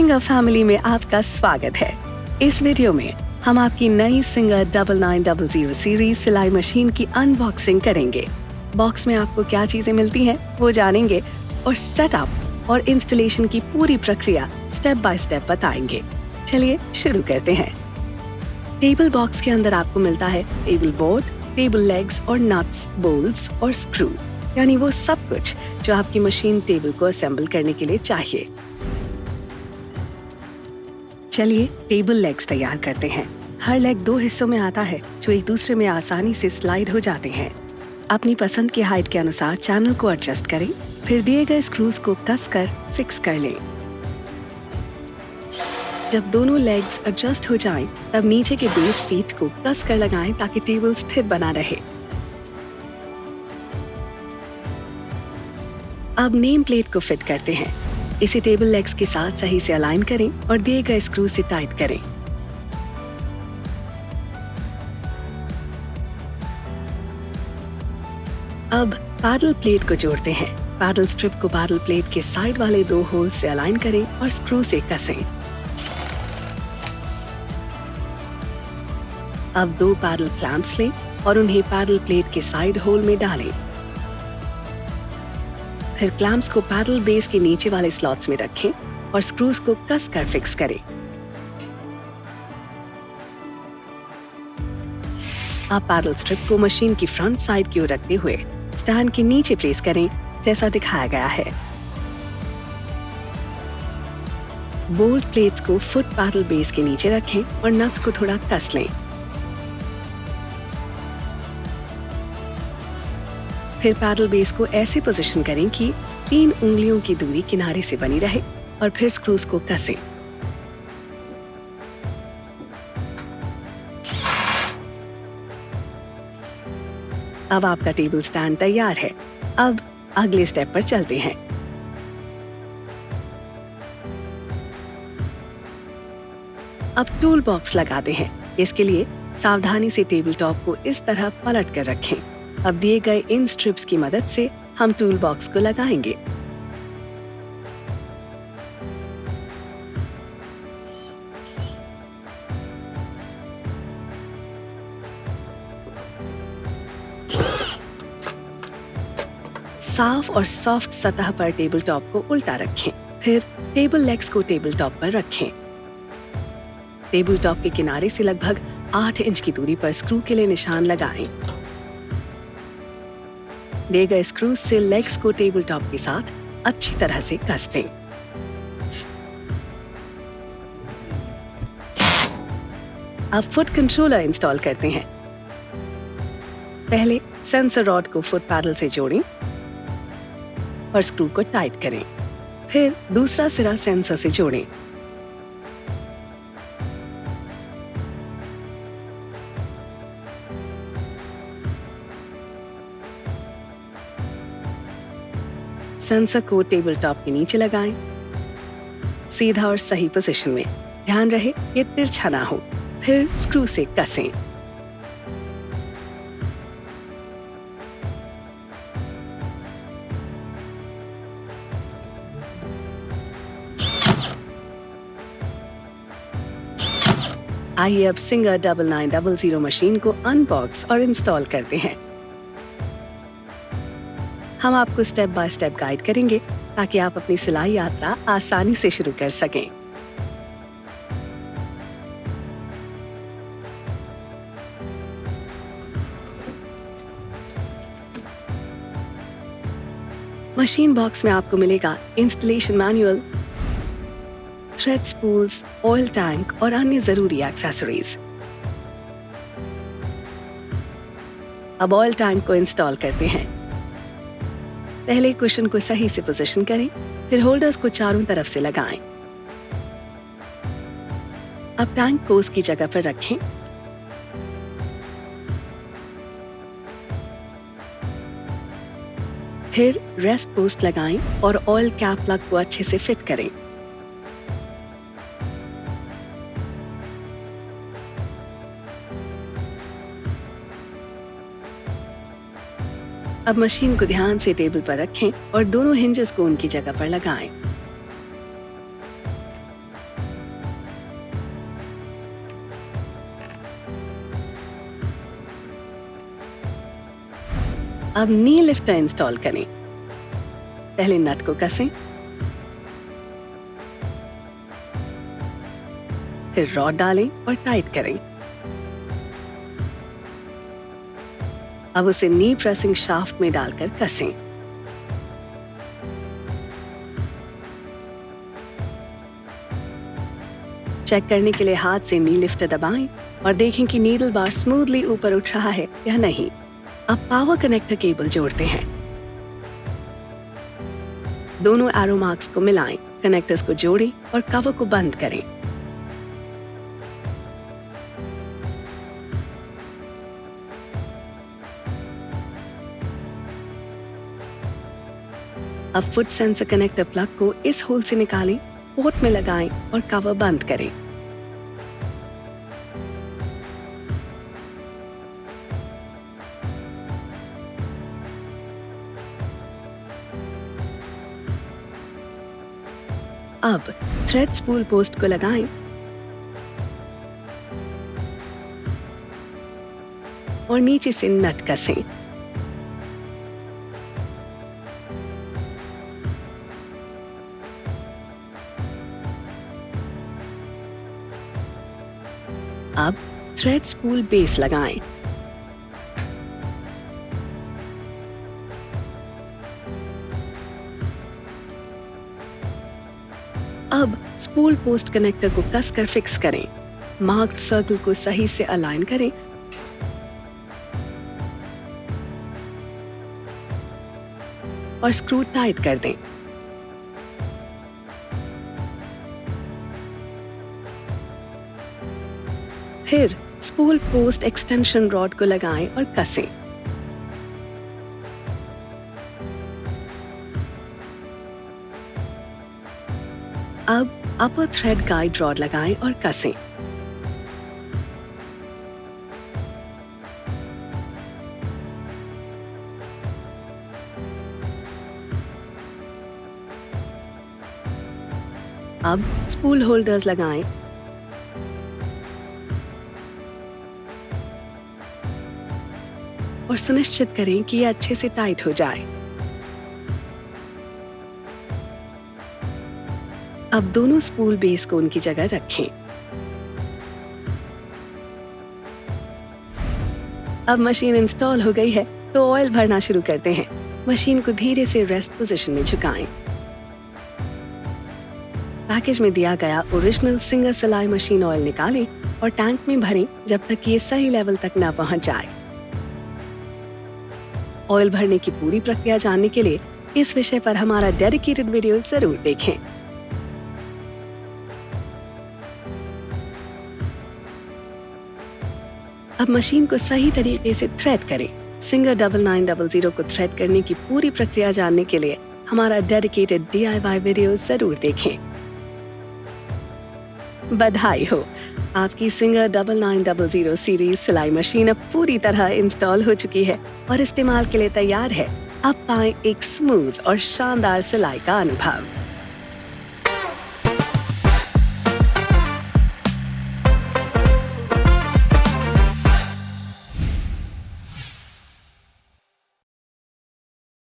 Singer family में आपका स्वागत है। इस वीडियो में हम आपकी नई सिंगर 9900 सीरीज सिलाई मशीन की अनबॉक्सिंग करेंगे। बॉक्स में आपको क्या चीजें मिलती हैं वो जानेंगे और सेटअप और इंस्टॉलेशन की पूरी प्रक्रिया स्टेप बाय स्टेप बताएंगे। चलिए शुरू करते हैं। टेबल बॉक्स के अंदर आपको मिलता है टेबल बोर्ड, टेबल लेग्स और नट्स, बोल्ट्स और स्क्रू, यानी वो सब कुछ जो आपकी मशीन टेबल को असेंबल करने के लिए चाहिए। चलिए टेबल लेग्स तैयार करते हैं। हर लेग 2 हिस्सों में आता है जो एक दूसरे में आसानी से स्लाइड हो जाते हैं। अपनी पसंद की हाइट के अनुसार चैनल को एडजस्ट करें, फिर दिए गए स्क्रूज को कसकर फिक्स कर लें। जब दोनों लेग्स एडजस्ट हो जाएं, तब नीचे के बेस फीट को कसकर लगाएं ताकि टेबल स्थिर बना रहे। अब नेम प्लेट को फिट करते हैं। इसे टेबल लेग्स के साथ सही से अलाइन करें और दिए गए स्क्रू से टाइट करें। अब पैडल प्लेट को जोड़ते हैं। पैडल स्ट्रिप को पैडल प्लेट के साइड वाले 2 होल से अलाइन करें और स्क्रू से कसें। अब 2 पैडल क्लैंप्स लें और उन्हें पैडल प्लेट के साइड होल में डालें। फिर क्लैंप्स को पैडल बेस के नीचे वाले स्लॉट्स में रखें और स्क्रूज को कस कर फिक्स करें। अब पैडल स्ट्रिप को मशीन की फ्रंट साइड की ओर रखते हुए स्टैंड के नीचे प्लेस करें जैसा दिखाया गया है। बोल्ट प्लेट्स को फुट पैडल बेस के नीचे रखें और नट्स को थोड़ा कस लें। फिर पैडल बेस को ऐसे पोजीशन करें कि 3 उंगलियों की दूरी किनारे से बनी रहे और फिर स्क्रूज को कसें। अब आपका टेबल स्टैंड तैयार है। अब अगले स्टेप पर चलते हैं। अब टूल बॉक्स लगाते हैं। इसके लिए सावधानी से टेबल टॉप को इस तरह पलट कर रखें। अब दिए गए इन स्ट्रिप्स की मदद से हम टूल बॉक्स को लगाएंगे। साफ और सॉफ्ट सतह पर टेबल टॉप को उल्टा रखें। फिर टेबल लेग्स को टेबल टॉप पर रखें। टेबल टॉप के किनारे से लगभग 8 इंच की दूरी पर स्क्रू के लिए निशान लगाएं। दिए गए स्क्रूज से लेग्स को टेबल टॉप के साथ अच्छी तरह से कस दें। अब फुट कंट्रोलर इंस्टॉल करते हैं। पहले सेंसर रॉड को फुट पैडल से जोड़ें और स्क्रू को टाइट करें। फिर दूसरा सिरा सेंसर से जोड़ें। सेंसर को टेबल टॉप के नीचे लगाएं, सीधा और सही पोजीशन में। ध्यान रहे ये तिरछा ना हो। फिर स्क्रू से कसें। आइए अब सिंगर 9900 मशीन को अनबॉक्स और इंस्टॉल करते हैं। हम आपको स्टेप बाय स्टेप गाइड करेंगे ताकि आप अपनी सिलाई यात्रा आसानी से शुरू कर सकें। मशीन बॉक्स में आपको मिलेगा installation manual, thread spools, oil tank और अन्य जरूरी एक्सेसरीज। अब ऑयल टैंक को इंस्टॉल करते हैं। पहले कुशन को सही से पोजीशन करें, फिर होल्डर्स को चारों तरफ से लगाएं। अब टैंक को उसकी जगह पर रखें। फिर रेस्ट पोस्ट लगाएं और ऑयल कैप प्लग को अच्छे से फिट करें। अब मशीन को ध्यान से टेबल पर रखें और दोनों हिंजेस को उनकी जगह पर लगाएं। अब नी लिफ्टर इंस्टॉल करें। पहले नट को कसें, फिर रॉड डालें और टाइट करें। अब उसे नी प्रेसिंग शाफ्ट में डालकर कसें। चेक करने के लिए हाथ से नी लिफ्टर दबाएं और देखें कि नीडल बार स्मूथली ऊपर उठ रहा है या नहीं। अब पावर कनेक्टर केबल जोड़ते हैं। दोनों एरो मार्क्स को मिलाएं, कनेक्टर्स को जोड़ें और कवर को बंद करें। अब फुट सेंसर कनेक्टर प्लग को इस होल से निकालें, पोर्ट में लगाएं और कवर बंद करें। अब थ्रेड स्पूल पोस्ट को लगाएं और नीचे से नट कसें। अब थ्रेड स्पूल बेस लगाएं। अब स्पूल पोस्ट कनेक्टर को कसकर फिक्स करें। मार्क्ड सर्कल को सही से अलाइन करें और स्क्रू टाइट कर दें। फिर स्पूल पोस्ट एक्सटेंशन रॉड को लगाएं और कसें। अब अपर थ्रेड गाइड रॉड लगाएं और कसें। अब स्पूल होल्डर्स लगाएं और सुनिश्चित करें कि ये अच्छे से टाइट हो जाए। अब दोनों स्पूल बेस को उनकी जगह रखें। अब मशीन इंस्टॉल हो गई है तो ऑयल भरना शुरू करते हैं। मशीन को धीरे से रेस्ट पोजीशन में झुकाएं। पैकेज में दिया गया ओरिजिनल सिंगर सिलाई मशीन ऑयल निकालें और टैंक में भरें जब तक ये सही लेवल तक न पहुंच जाए। ऑयल भरने की पूरी प्रक्रिया जानने के लिए इस विषय पर हमारा डेडिकेटेड वीडियो जरूर देखें। अब मशीन को सही तरीके से थ्रेड करें। सिंगर 9900 को थ्रेड करने की पूरी प्रक्रिया जानने के लिए हमारा डेडिकेटेड DIY वीडियो जरूर देखें। बधाई हो, आपकी सिंगर 9900 सीरीज सिलाई मशीन अब पूरी तरह इंस्टॉल हो चुकी है और इस्तेमाल के लिए तैयार है। अब पाएं एक स्मूथ और शानदार सिलाई का अनुभव।